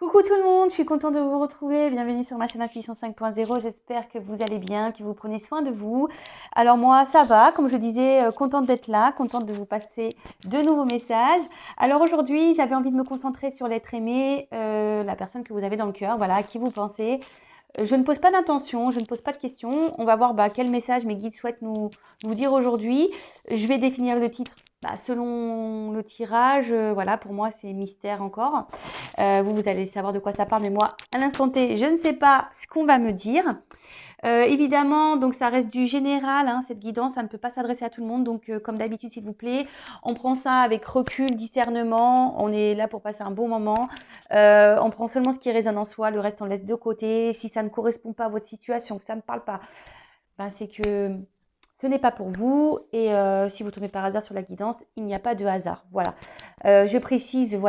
Coucou tout le monde, je suis contente de vous retrouver. Bienvenue sur ma chaîne Intuition 5.0. J'espère que vous allez bien, que vous prenez soin de vous. Alors moi, ça va, comme je disais, contente d'être là, contente de vous passer de nouveaux messages. Alors aujourd'hui, j'avais envie de me concentrer sur l'être aimé, la personne que vous avez dans le cœur, voilà, à qui vous pensez. Je ne pose pas d'intention, je ne pose pas de questions. On va voir quel message mes guides souhaitent nous dire aujourd'hui. Je vais définir le titre selon le tirage. Voilà, pour moi, c'est mystère encore. Vous allez savoir de quoi ça parle, mais moi, à l'instant T, je ne sais pas ce qu'on va me dire. Évidemment, donc ça reste du général, hein, cette guidance, ça ne peut pas s'adresser à tout le monde. Donc, comme d'habitude, s'il vous plaît, on prend ça avec recul, discernement. On est là pour passer un bon moment. On prend seulement ce qui résonne en soi, le reste, on laisse de côté. Si ça ne correspond pas à votre situation, que ça ne parle pas, c'est que ce n'est pas pour vous. Et si vous tombez par hasard sur la guidance, il n'y a pas de hasard. Voilà. Je précise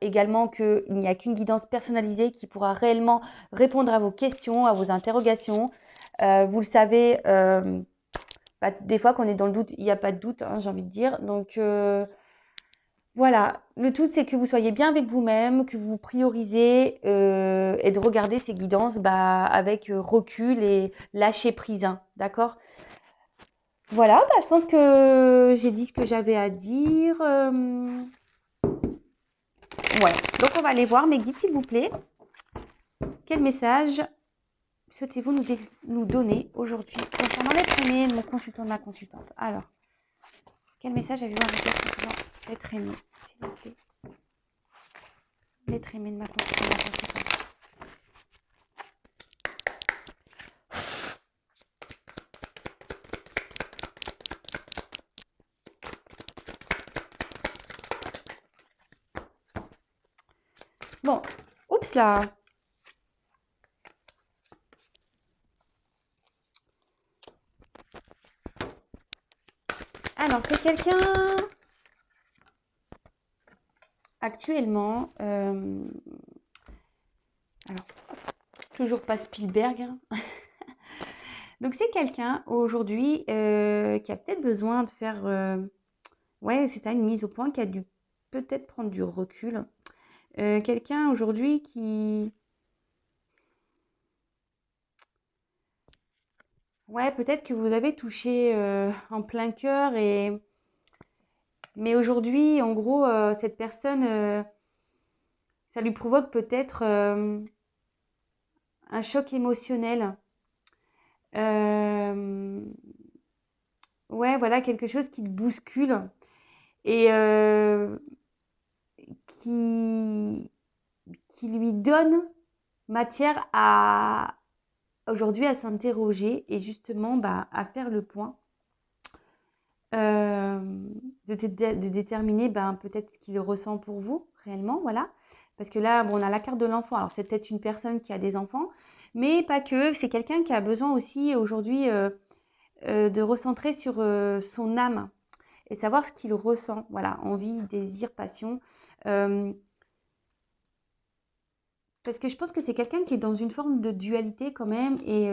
également qu'il n'y a qu'une guidance personnalisée qui pourra réellement répondre à vos questions, à vos interrogations. Vous le savez, des fois qu'on est dans le doute, il n'y a pas de doute, hein, j'ai envie de dire. Donc voilà, le tout c'est que vous soyez bien avec vous-même, que vous priorisez et de regarder ces guidances avec recul et lâcher prise, hein, d'accord? Voilà, je pense que j'ai dit ce que j'avais à dire. Voilà, donc on va aller voir mes guides s'il vous plaît. Quel message souhaitez-vous nous donner aujourd'hui concernant l'être aimé de mon consultant, de ma consultante? Alors, quel message avez-vous à me dire concernant l'être aimé, s'il vous plaît? L'être aimé de ma consultante, de ma consultante. Bon, oups là. Alors, c'est quelqu'un actuellement. Alors, toujours pas Spielberg. Hein. Donc, c'est quelqu'un aujourd'hui qui a peut-être besoin de faire. Ouais, c'est ça, une mise au point, qui a dû peut-être prendre du recul. Quelqu'un aujourd'hui qui. Ouais, peut-être que vous avez touché en plein cœur mais aujourd'hui, en gros, cette personne, ça lui provoque peut-être un choc émotionnel. Euh, Ouais, voilà, quelque chose qui le bouscule et qui, qui lui donne matière à aujourd'hui à s'interroger et justement à faire le point, euh, de déterminer peut-être ce qu'il ressent pour vous réellement, voilà. Parce que là, bon, on a la carte de l'enfant. Alors, c'est peut-être une personne qui a des enfants, mais pas que. C'est quelqu'un qui a besoin aussi aujourd'hui de recentrer sur son âme et savoir ce qu'il ressent. Voilà, envie, désir, passion. Euh, Parce que je pense que c'est quelqu'un qui est dans une forme de dualité quand même et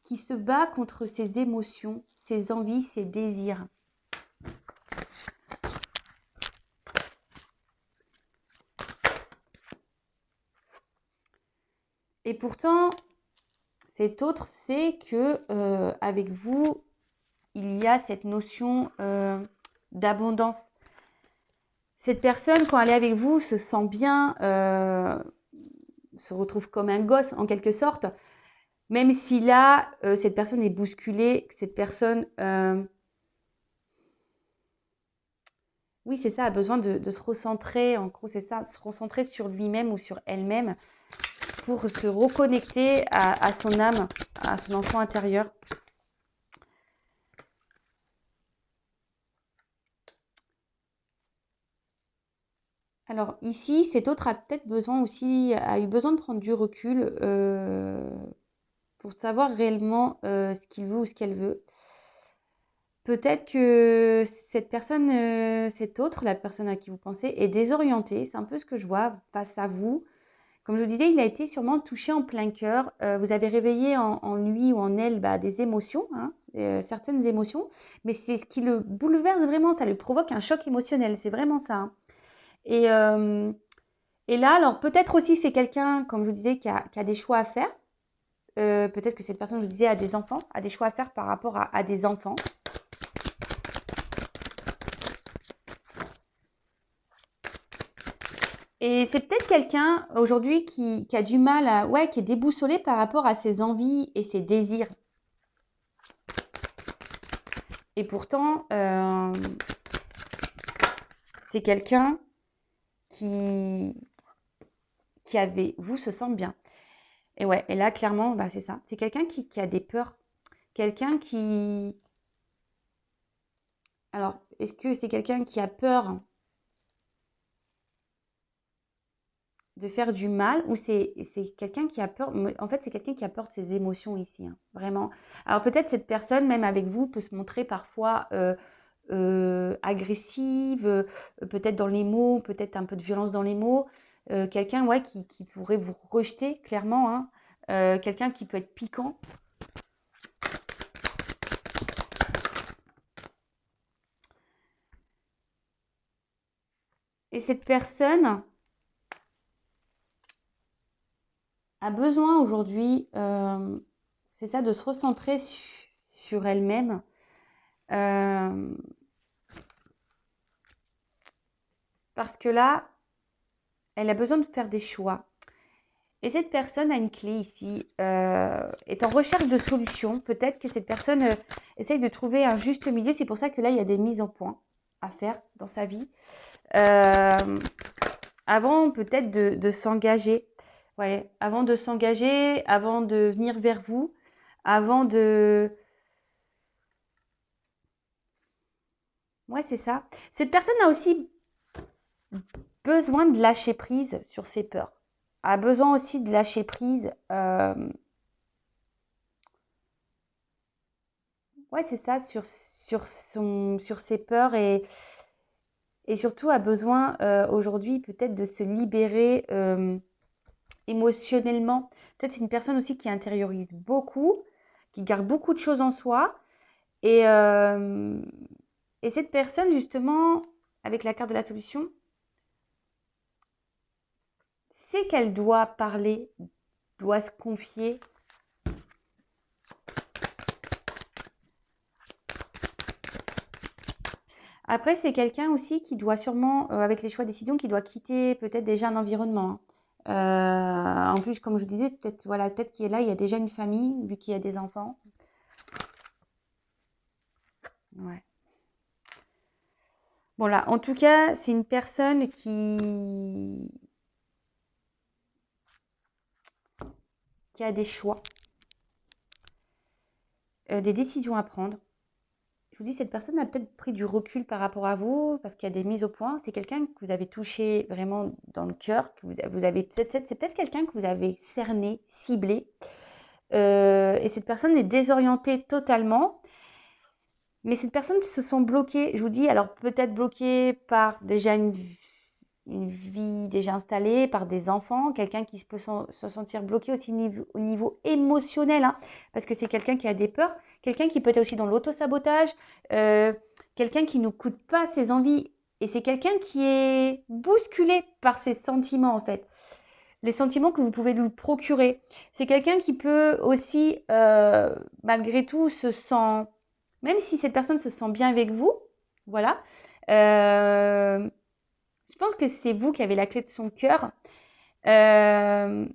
qui se bat contre ses émotions, ses envies, ses désirs. Et pourtant, cet autre sait que avec vous, il y a cette notion d'abondance. Cette personne, quand elle est avec vous, se sent bien, se retrouve comme un gosse en quelque sorte, même si là, cette personne est bousculée, cette personne, oui, c'est ça, a besoin de se recentrer, en gros, c'est ça, se recentrer sur lui-même ou sur elle-même pour se reconnecter à son âme, à son enfant intérieur. Alors ici, cet autre a peut-être besoin aussi, a eu besoin de prendre du recul pour savoir réellement ce qu'il veut ou ce qu'elle veut. Peut-être que cette personne, cette autre, la personne à qui vous pensez, est désorientée. C'est un peu ce que je vois face à vous. Comme je vous disais, il a été sûrement touché en plein cœur. Vous avez réveillé en lui ou en elle des émotions, hein, certaines émotions. Mais c'est ce qui le bouleverse vraiment. Ça lui provoque un choc émotionnel. C'est vraiment ça. Hein. Et Et là, alors peut-être aussi c'est quelqu'un, comme je vous disais, qui a des choix à faire. Peut-être que cette personne, je vous disais, a des enfants, a des choix à faire par rapport à des enfants. Et c'est peut-être quelqu'un aujourd'hui qui a du mal à, ouais, qui est déboussolé par rapport à ses envies et ses désirs. Et pourtant, c'est quelqu'un qui avait, vous se sent bien. Et ouais, et là, clairement, bah, c'est ça. C'est quelqu'un qui a des peurs. Quelqu'un qui... Alors, est-ce que c'est quelqu'un qui a peur de faire du mal ou c'est quelqu'un qui a peur... En fait, c'est quelqu'un qui a peur de ses émotions ici, hein, vraiment. Alors, peut-être cette personne, même avec vous, peut se montrer parfois agressive, peut-être dans les mots, peut-être un peu de violence dans les mots. Quelqu'un, ouais, qui pourrait vous rejeter, clairement, hein. Quelqu'un qui peut être piquant. Et cette personne a besoin aujourd'hui, c'est ça, de se recentrer sur elle-même. Parce que là, elle a besoin de faire des choix. Et cette personne a une clé ici, est en recherche de solutions. Peut-être que cette personne essaye de trouver un juste milieu. C'est pour ça que là, il y a des mises au point à faire dans sa vie. Avant peut-être de s'engager. Ouais, avant de s'engager, avant de venir vers vous, avant de... Ouais, c'est ça. Cette personne a aussi besoin de lâcher prise sur ses peurs. A besoin aussi de lâcher prise. Ouais, c'est ça, sur ses peurs et surtout a besoin aujourd'hui peut-être de se libérer émotionnellement. Peut-être c'est une personne aussi qui intériorise beaucoup, qui garde beaucoup de choses en soi. Et, euh, et cette personne, justement, avec la carte de la solution, c'est qu'elle doit parler, doit se confier. Après, c'est quelqu'un aussi qui doit sûrement, avec les choix de décision, qui doit quitter peut-être déjà un environnement, hein. En plus, comme je disais, peut-être voilà, peut-être qu'il est là, il y a déjà une famille, vu qu'il y a des enfants. Ouais. Bon là, en tout cas, c'est une personne qui a des choix, des décisions à prendre. Je vous dis, cette personne a peut-être pris du recul par rapport à vous parce qu'il y a des mises au point. C'est quelqu'un que vous avez touché vraiment dans le cœur, que vous avez c'est peut-être quelqu'un que vous avez cerné, ciblé. Et cette personne est désorientée totalement. Mais cette personne se sent bloquée, je vous dis, alors peut-être bloquée par déjà une vie déjà installée, par des enfants, quelqu'un qui peut se sentir bloqué aussi au niveau émotionnel, hein, parce que c'est quelqu'un qui a des peurs, quelqu'un qui peut être aussi dans l'autosabotage, euh, quelqu'un qui ne coûte pas ses envies, et c'est quelqu'un qui est bousculé par ses sentiments en fait, les sentiments que vous pouvez lui procurer. C'est quelqu'un qui peut aussi, malgré tout, se sent, même si cette personne se sent bien avec vous, voilà, je pense que c'est vous qui avez la clé de son cœur. Mais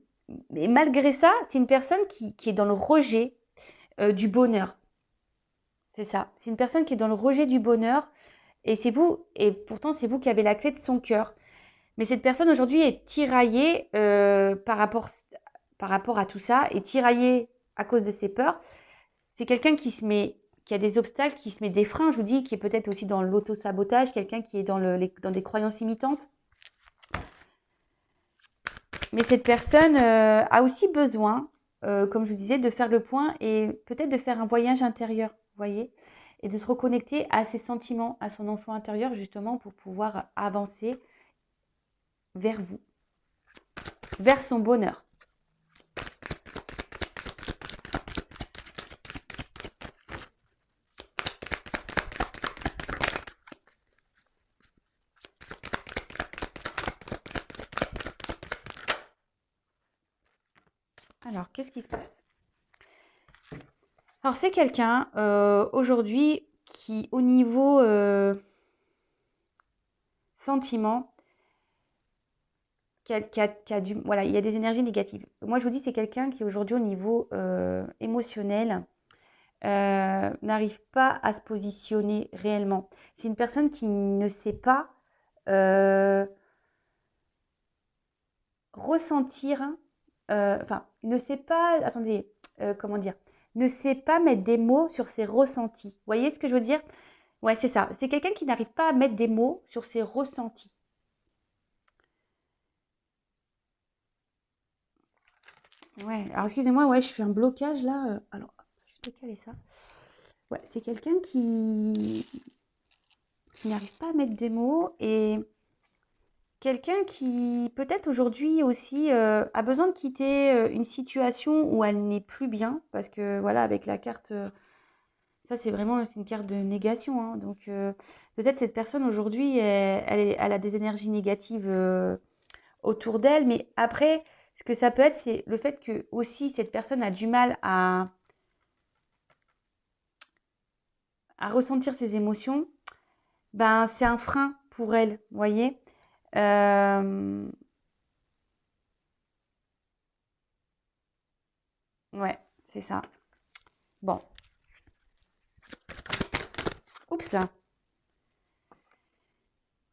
malgré ça, c'est une personne qui est dans le rejet du bonheur. C'est ça. C'est une personne qui est dans le rejet du bonheur. Et c'est vous, et pourtant c'est vous qui avez la clé de son cœur. Mais cette personne aujourd'hui est tiraillée par rapport à tout ça, est tiraillée à cause de ses peurs. C'est quelqu'un qui a des obstacles, qui se met des freins, je vous dis, qui est peut-être aussi dans l'auto-sabotage, quelqu'un qui est dans des croyances imitantes. Mais cette personne a aussi besoin, comme je vous disais, de faire le point et peut-être de faire un voyage intérieur, vous voyez, et de se reconnecter à ses sentiments, à son enfant intérieur, justement, pour pouvoir avancer vers vous, vers son bonheur. Alors, qu'est-ce qui se passe? Alors, c'est quelqu'un aujourd'hui qui, au niveau sentiment, voilà, il y a des énergies négatives. Moi, je vous dis, c'est quelqu'un qui aujourd'hui, au niveau émotionnel, n'arrive pas à se positionner réellement. C'est une personne qui ne sait pas ressentir, enfin, ne sait pas, attendez, comment dire, ne sait pas mettre des mots sur ses ressentis. Vous voyez ce que je veux dire? Ouais, c'est ça. C'est quelqu'un qui n'arrive pas à mettre des mots sur ses ressentis. Ouais, alors excusez-moi, ouais, je fais un blocage là. Alors, hop, je vais juste caler ça. Ouais, c'est quelqu'un qui n'arrive pas à mettre des mots et quelqu'un qui peut-être aujourd'hui aussi a besoin de quitter une situation où elle n'est plus bien parce que voilà, avec la carte, ça c'est vraiment c'est une carte de négation, hein, donc peut-être cette personne aujourd'hui, elle a des énergies négatives autour d'elle, mais après, ce que ça peut être, c'est le fait que aussi cette personne a du mal à ressentir ses émotions, ben c'est un frein pour elle, vous voyez. Euh, ouais, c'est ça. Bon, oups là.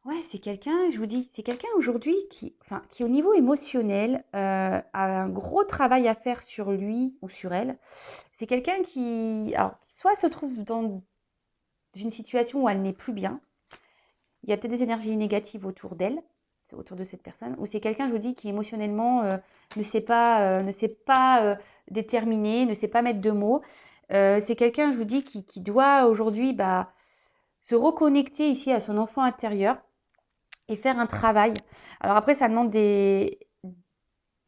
Ouais, c'est quelqu'un, je vous dis, c'est quelqu'un aujourd'hui qui, enfin, qui au niveau émotionnel a un gros travail à faire sur lui ou sur elle. C'est quelqu'un qui, alors, soit se trouve dans une situation où elle n'est plus bien, il y a peut-être des énergies négatives autour d'elle, autour de cette personne, ou c'est quelqu'un, je vous dis, qui émotionnellement ne sait pas déterminer, ne sait pas mettre de mots. C'est quelqu'un, je vous dis, qui doit aujourd'hui bah, se reconnecter ici à son enfant intérieur et faire un travail. Alors après, ça demande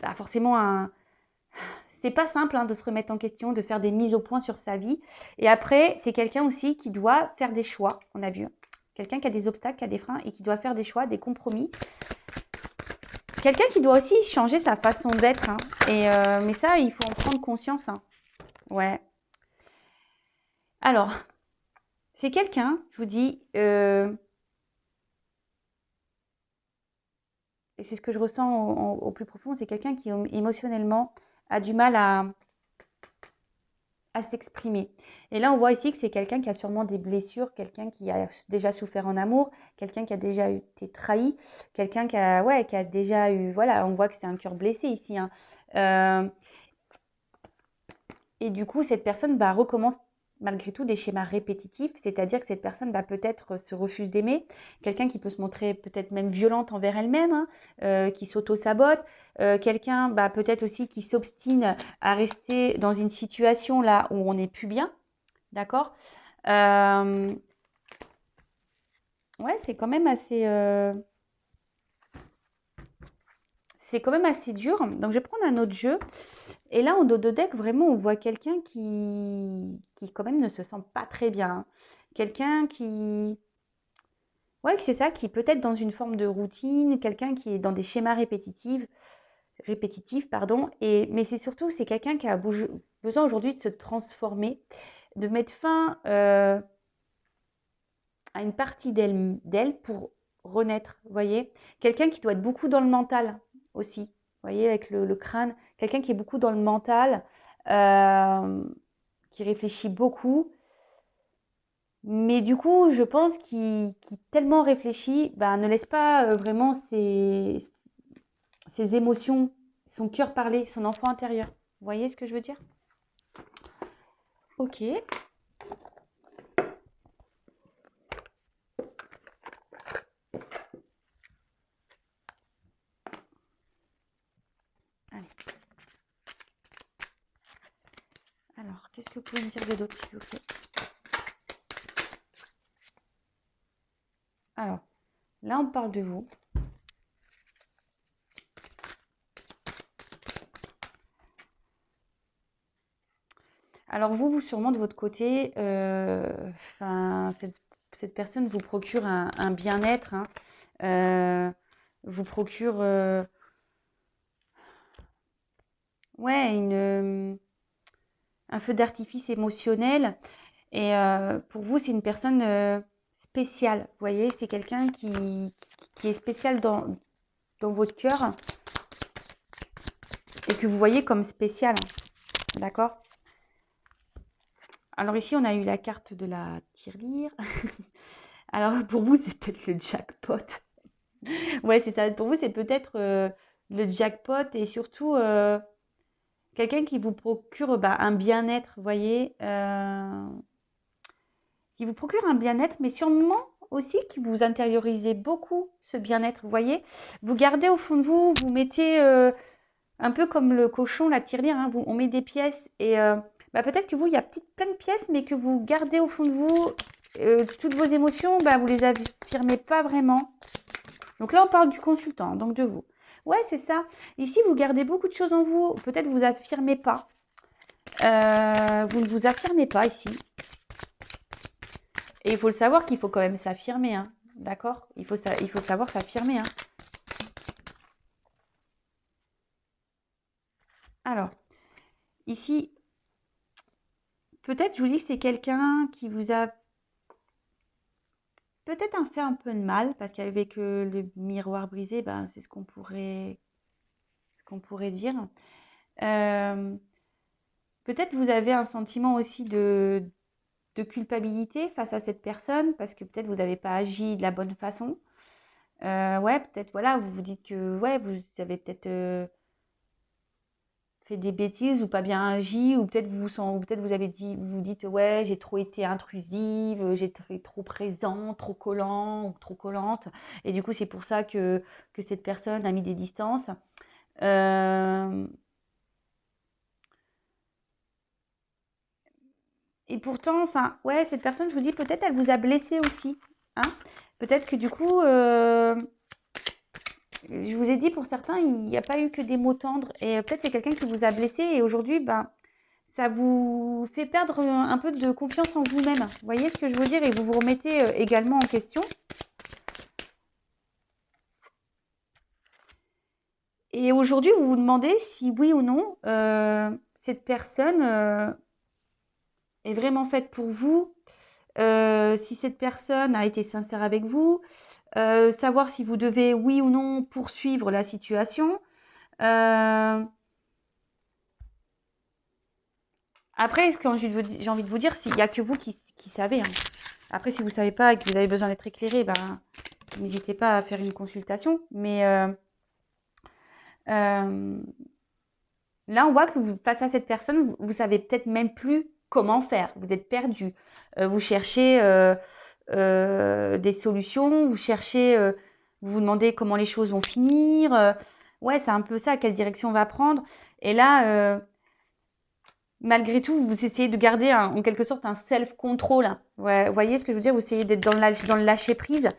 bah, forcément un. C'est pas simple hein, de se remettre en question, de faire des mises au point sur sa vie. Et après, c'est quelqu'un aussi qui doit faire des choix, on a vu. Quelqu'un qui a des obstacles, qui a des freins et qui doit faire des choix, des compromis. Quelqu'un qui doit aussi changer sa façon d'être, hein. Mais ça, il faut en prendre conscience, hein. Ouais. Alors, c'est quelqu'un, je vous dis, et c'est ce que je ressens au plus profond, c'est quelqu'un qui émotionnellement a du mal à s'exprimer. Et là, on voit ici que c'est quelqu'un qui a sûrement des blessures, quelqu'un qui a déjà souffert en amour, quelqu'un qui a déjà été trahi, quelqu'un ouais, qui a déjà eu, voilà, on voit que c'est un cœur blessé ici, hein. Euh, Et du coup, cette personne bah, recommence malgré tout des schémas répétitifs, c'est-à-dire que cette personne bah, peut-être se refuse d'aimer, quelqu'un qui peut se montrer peut-être même violente envers elle-même, hein, qui s'auto-sabote, quelqu'un bah, peut-être aussi qui s'obstine à rester dans une situation là où on n'est plus bien, d'accord. Ouais, c'est quand même assez dur. Donc, je vais prendre un autre jeu. Et là, en dos de deck, vraiment, on voit quelqu'un qui quand même ne se sent pas très bien. Quelqu'un qui, ouais, c'est ça, qui peut être dans une forme de routine, quelqu'un qui est dans des schémas répétitifs, pardon. Mais c'est surtout, c'est quelqu'un qui a besoin aujourd'hui de se transformer, de mettre fin à une partie d'elle pour renaître, vous voyez. Quelqu'un qui doit être beaucoup dans le mental aussi, vous voyez, avec le crâne. Quelqu'un qui est beaucoup dans le mental, euh, qui réfléchit beaucoup. Mais du coup, je pense qu'il tellement réfléchit, bah, ne laisse pas vraiment ses émotions, son cœur parler, son enfant intérieur. Vous voyez ce que je veux dire? Ok. Allez. Alors, qu'est-ce que vous pouvez me dire de d'autre, s'il vous plaît? Alors, là, on parle de vous. Alors vous sûrement de votre côté, cette personne vous procure un bien-être, hein, vous procure, ouais, un feu d'artifice émotionnel. Et pour vous, c'est une personne spéciale. Vous voyez, c'est quelqu'un qui est spécial dans votre cœur et que vous voyez comme spécial. D'accord? Alors ici, on a eu la carte de la tirelire. Alors pour vous, c'est peut-être le jackpot. Ouais, c'est ça. Pour vous, c'est peut-être le jackpot et surtout quelqu'un qui vous procure un bien-être, vous voyez, qui vous procure un bien-être, mais sûrement aussi qui vous intériorisez beaucoup ce bien-être, vous voyez. Vous gardez au fond de vous, vous mettez un peu comme le cochon, la tirelire, hein, on met des pièces et peut-être que vous, il y a plein de pièces, mais que vous gardez au fond de vous toutes vos émotions, vous les affirmez pas vraiment. Donc là, on parle du consultant, donc de vous. Ouais, c'est ça. Ici, vous gardez beaucoup de choses en vous. Peut-être vous affirmez pas. Vous ne vous affirmez pas ici. Et il faut le savoir qu'il faut quand même s'affirmer, hein. D'accord? Il faut savoir s'affirmer, hein. Alors, ici, peut-être, je vous dis que c'est quelqu'un qui vous a peut-être fait un peu de mal, parce qu'avec le miroir brisé, c'est ce qu'on pourrait dire. Peut-être vous avez un sentiment aussi de culpabilité face à cette personne, parce que peut-être vous n'avez pas agi de la bonne façon. Ouais, peut-être, voilà, vous vous dites que ouais, vous avez peut-être fait des bêtises ou pas bien agi, ou peut-être vous avez dit, vous vous dites ouais, j'ai trop été intrusive, j'ai été trop présent, trop collant ou trop collante, et du coup c'est pour ça que cette personne a mis des distances. Et pourtant, enfin, ouais, cette personne, je vous dis, peut-être elle vous a blessé aussi, hein. Peut-être que du coup, je vous ai dit, pour certains, il n'y a pas eu que des mots tendres. Et peut-être c'est quelqu'un qui vous a blessé. Et aujourd'hui, ça vous fait perdre un peu de confiance en vous-même. Vous voyez ce que je veux dire? Et vous vous remettez également en question. Et aujourd'hui, vous vous demandez si oui ou non, cette personne est vraiment faite pour vous. Si cette personne a été sincère avec vous. Savoir si vous devez, oui ou non, poursuivre la situation. Après, quand j'ai envie de vous dire, il n'y a que vous qui savez, hein. Après, si vous ne savez pas et que vous avez besoin d'être éclairé, n'hésitez pas à faire une consultation. Mais euh, là, on voit que face à cette personne, vous ne savez peut-être même plus comment faire. Vous êtes perdu. Vous cherchez des solutions, vous vous demandez comment les choses vont finir. Ouais, c'est un peu ça, quelle direction on va prendre. Et là, malgré tout, vous essayez de garder en quelque sorte un self-control. Ouais, vous voyez ce que je veux dire? Vous essayez d'être dans le lâcher-prise.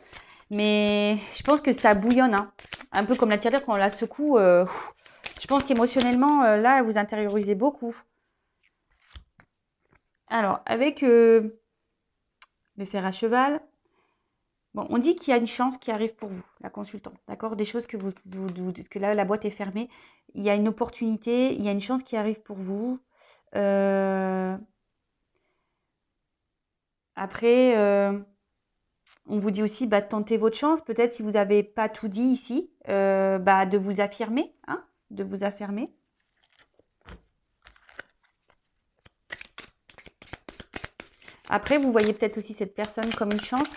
Mais je pense que ça bouillonne, hein. Un peu comme la tirelire quand on la secoue. Je pense qu'émotionnellement, là, vous intériorisez beaucoup. Alors, avec le fer à cheval, bon, on dit qu'il y a une chance qui arrive pour vous, la consultante, d'accord? Des choses parce que là, la boîte est fermée. Il y a une opportunité, il y a une chance qui arrive pour vous. Euh, Après, on vous dit aussi, tentez votre chance. Peut-être si vous n'avez pas tout dit ici, de vous affirmer, hein, de vous affirmer. Après, vous voyez peut-être aussi cette personne comme une chance.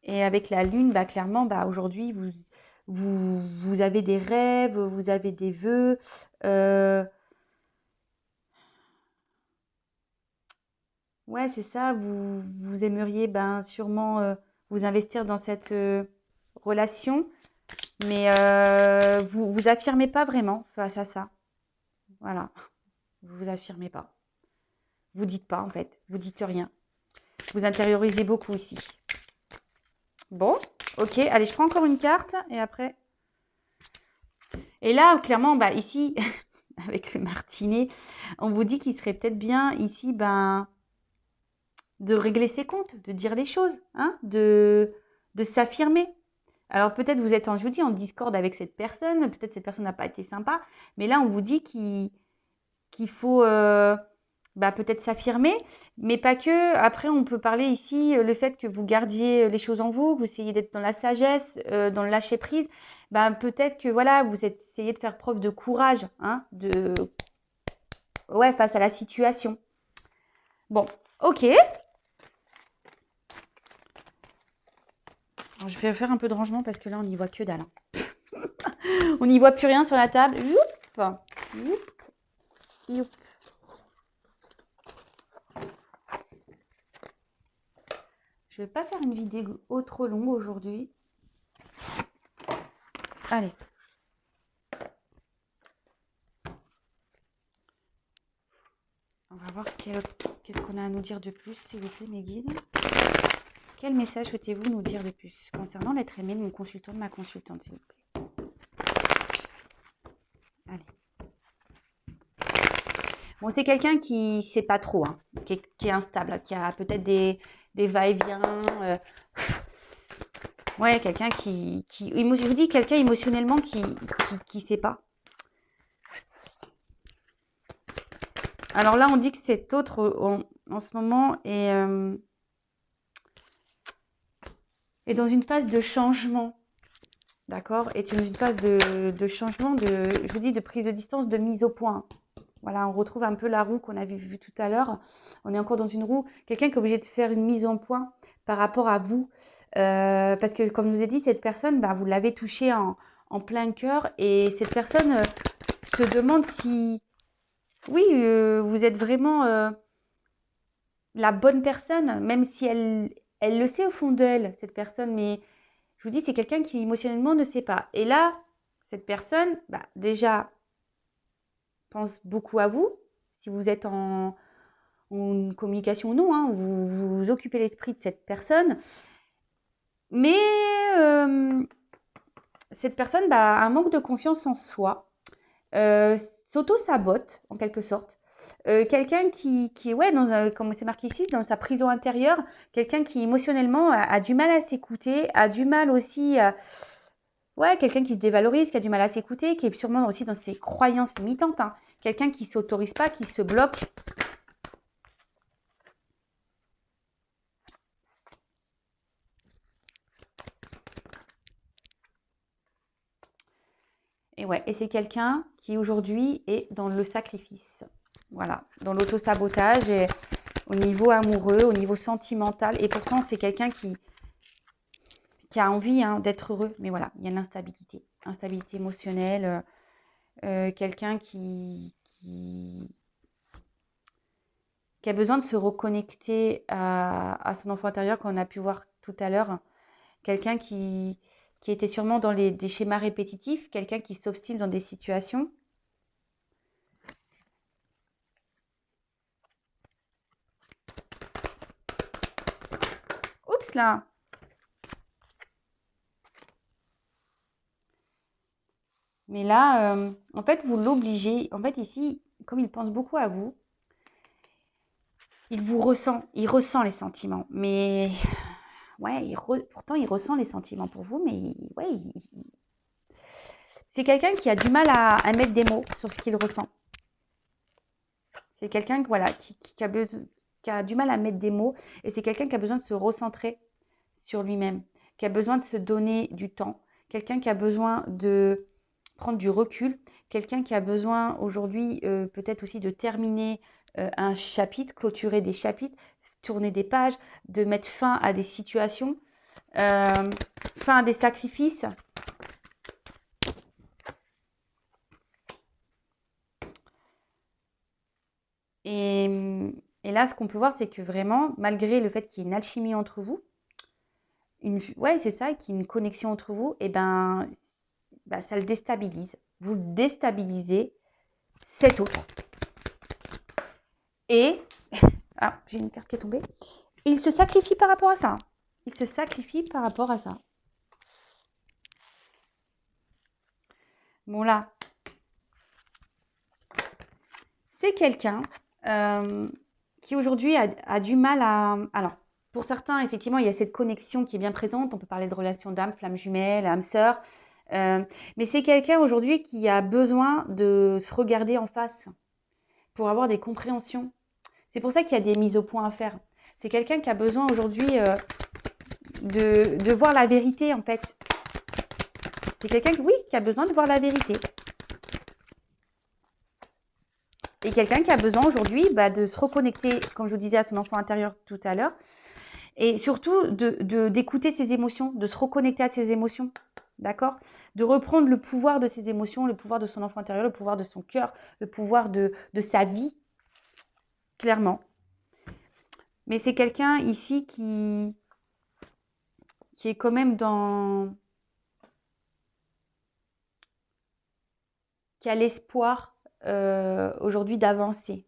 Et avec la lune, clairement, aujourd'hui, vous avez des rêves, vous avez des vœux. Ouais, c'est ça. Vous aimeriez sûrement vous investir dans cette relation, mais vous affirmez pas vraiment face à ça. Voilà, vous vous affirmez pas. Vous dites pas en fait, vous dites rien. Vous intériorisez beaucoup ici. Bon, ok, allez, je prends encore une carte et après. Et là, clairement, ici, avec le martinet, on vous dit qu'il serait peut-être bien ici, de régler ses comptes, de dire les choses, hein, de s'affirmer. Alors peut-être vous êtes je vous dis, en discorde avec cette personne, peut-être cette personne n'a pas été sympa, mais là on vous dit qu'il faut peut-être s'affirmer, mais pas que. Après, on peut parler ici le fait que vous gardiez les choses en vous, que vous essayez d'être dans la sagesse, dans le lâcher prise. Peut-être que voilà, vous essayez de faire preuve de courage, hein, ouais, face à la situation. Bon, ok. Alors, je vais faire un peu de rangement parce que là, on n'y voit que dalle, hein. On n'y voit plus rien sur la table. Youp, youp, youp. Je vais pas faire une vidéo trop longue aujourd'hui. Allez. On va voir qu'est-ce qu'on a à nous dire de plus, s'il vous plaît, mes guides. Quel message souhaitez-vous nous dire de plus concernant l'être aimé de mon consultant, de ma consultante, s'il vous plaît? Allez. Bon, c'est quelqu'un qui ne sait pas trop, hein, qui est instable, qui a peut-être des va-et-vient. Ouais, quelqu'un je vous dis, quelqu'un émotionnellement qui ne sait pas. Alors là, on dit que cet autre, en ce moment, est dans une phase de changement. D'accord? Est dans une phase de changement, je vous dis, de prise de distance, de mise au point. Voilà, on retrouve un peu la roue qu'on avait vue tout à l'heure. On est encore dans une roue. Quelqu'un qui est obligé de faire une mise en point par rapport à vous. Parce que, comme je vous ai dit, cette personne, vous l'avez touchée en plein cœur. Et cette personne se demande si, oui, vous êtes vraiment la bonne personne, même si elle le sait au fond d'elle, cette personne. Mais je vous dis, c'est quelqu'un qui émotionnellement ne sait pas. Et là, cette personne, déjà, pense beaucoup à vous. Si vous êtes en communication ou non, hein, vous occupez l'esprit de cette personne. Mais cette personne a un manque de confiance en soi, s'auto-sabote en quelque sorte. Quelqu'un qui est, ouais, comme c'est marqué ici, dans sa prison intérieure, quelqu'un qui émotionnellement a du mal à s'écouter, a du mal aussi ouais, quelqu'un qui se dévalorise, qui a du mal à s'écouter, qui est sûrement aussi dans ses croyances limitantes, hein. Quelqu'un qui ne s'autorise pas, qui se bloque. Et ouais, et c'est quelqu'un qui aujourd'hui est dans le sacrifice. Voilà, dans l'auto-sabotage et au niveau amoureux, au niveau sentimental. Et pourtant, c'est quelqu'un qui a envie, hein, d'être heureux. Mais voilà, il y a l'instabilité. Instabilité émotionnelle. Quelqu'un qui a besoin de se reconnecter à son enfant intérieur, qu'on a pu voir tout à l'heure. Quelqu'un qui était sûrement dans des schémas répétitifs. Quelqu'un qui s'obstine dans des situations. Oups là! Mais là, en fait, vous l'obligez. En fait, ici, comme il pense beaucoup à vous, il ressent les sentiments. Mais ouais, pourtant, il ressent les sentiments pour vous, mais ouais, c'est quelqu'un qui a du mal à mettre des mots sur ce qu'il ressent. C'est quelqu'un voilà, qui a du mal à mettre des mots, et c'est quelqu'un qui a besoin de se recentrer sur lui-même, qui a besoin de se donner du temps, quelqu'un qui a besoin de prendre du recul, quelqu'un qui a besoin aujourd'hui peut-être aussi de terminer un chapitre, clôturer des chapitres, tourner des pages, de mettre fin à des situations, fin à des sacrifices. Et là, ce qu'on peut voir, c'est que vraiment, malgré le fait qu'il y ait une alchimie entre vous, ouais, c'est ça, qu'il y ait une connexion entre vous, et ça le déstabilise. Vous le déstabilisez cet autre. Et, j'ai une carte qui est tombée. Il se sacrifie par rapport à ça. Il se sacrifie par rapport à ça. Bon là, c'est quelqu'un qui aujourd'hui a du mal à... Alors, pour certains, effectivement, il y a cette connexion qui est bien présente. On peut parler de relation d'âme, flamme jumelle, âme sœur. Mais c'est quelqu'un aujourd'hui qui a besoin de se regarder en face pour avoir des compréhensions. C'est pour ça qu'il y a des mises au point à faire. C'est quelqu'un qui a besoin aujourd'hui de voir la vérité, en fait. C'est quelqu'un, oui, qui a besoin de voir la vérité. Et quelqu'un qui a besoin aujourd'hui de se reconnecter, comme je vous disais, à son enfant intérieur tout à l'heure. Et surtout, d'écouter ses émotions, de se reconnecter à ses émotions. D'accord? De reprendre le pouvoir de ses émotions, le pouvoir de son enfant intérieur, le pouvoir de son cœur, le pouvoir de sa vie. Clairement. Mais c'est quelqu'un ici qui est quand même qui a l'espoir aujourd'hui d'avancer.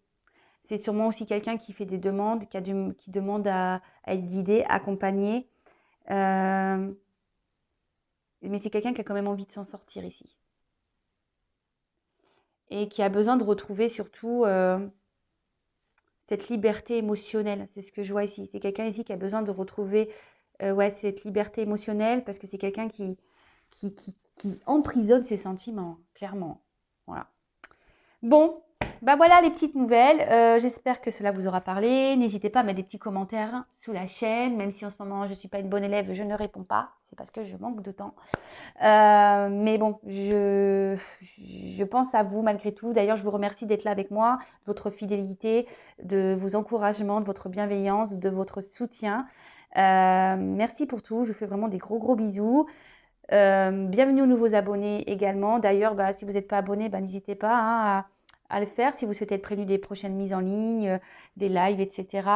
C'est sûrement aussi quelqu'un qui fait des demandes, qui demande à être guidé, accompagné. Mais c'est quelqu'un qui a quand même envie de s'en sortir ici. Et qui a besoin de retrouver surtout cette liberté émotionnelle. C'est ce que je vois ici. C'est quelqu'un ici qui a besoin de retrouver cette liberté émotionnelle parce que c'est quelqu'un qui emprisonne ses sentiments, clairement. Voilà. Bon, voilà les petites nouvelles. J'espère que cela vous aura parlé. N'hésitez pas à mettre des petits commentaires sous la chaîne. Même si en ce moment je ne suis pas une bonne élève, je ne réponds pas. C'est parce que je manque de temps. Mais bon, je pense à vous malgré tout. D'ailleurs, je vous remercie d'être là avec moi, de votre fidélité, de vos encouragements, de votre bienveillance, de votre soutien. Merci pour tout. Je vous fais vraiment des gros bisous. Bienvenue aux nouveaux abonnés également. D'ailleurs, si vous n'êtes pas abonné, n'hésitez pas à le faire si vous souhaitez être prévenu des prochaines mises en ligne, des lives, etc.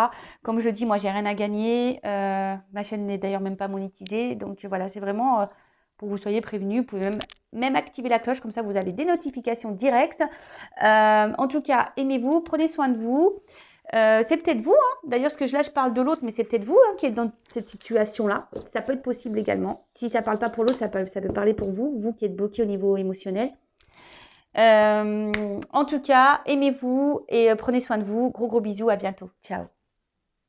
Comme je le dis, moi, j'ai rien à gagner. Ma chaîne n'est d'ailleurs même pas monétisée. Donc voilà, c'est vraiment pour que vous soyez prévenus. Vous pouvez même activer la cloche, comme ça vous avez des notifications directes. En tout cas, aimez-vous, prenez soin de vous. C'est peut-être vous, d'ailleurs, je parle de l'autre, mais c'est peut-être vous qui êtes dans cette situation-là. Ça peut être possible également. Si ça ne parle pas pour l'autre, ça peut parler pour vous, vous qui êtes bloqué au niveau émotionnel. En tout cas, aimez-vous et prenez soin de vous. Gros bisous, à bientôt. Ciao.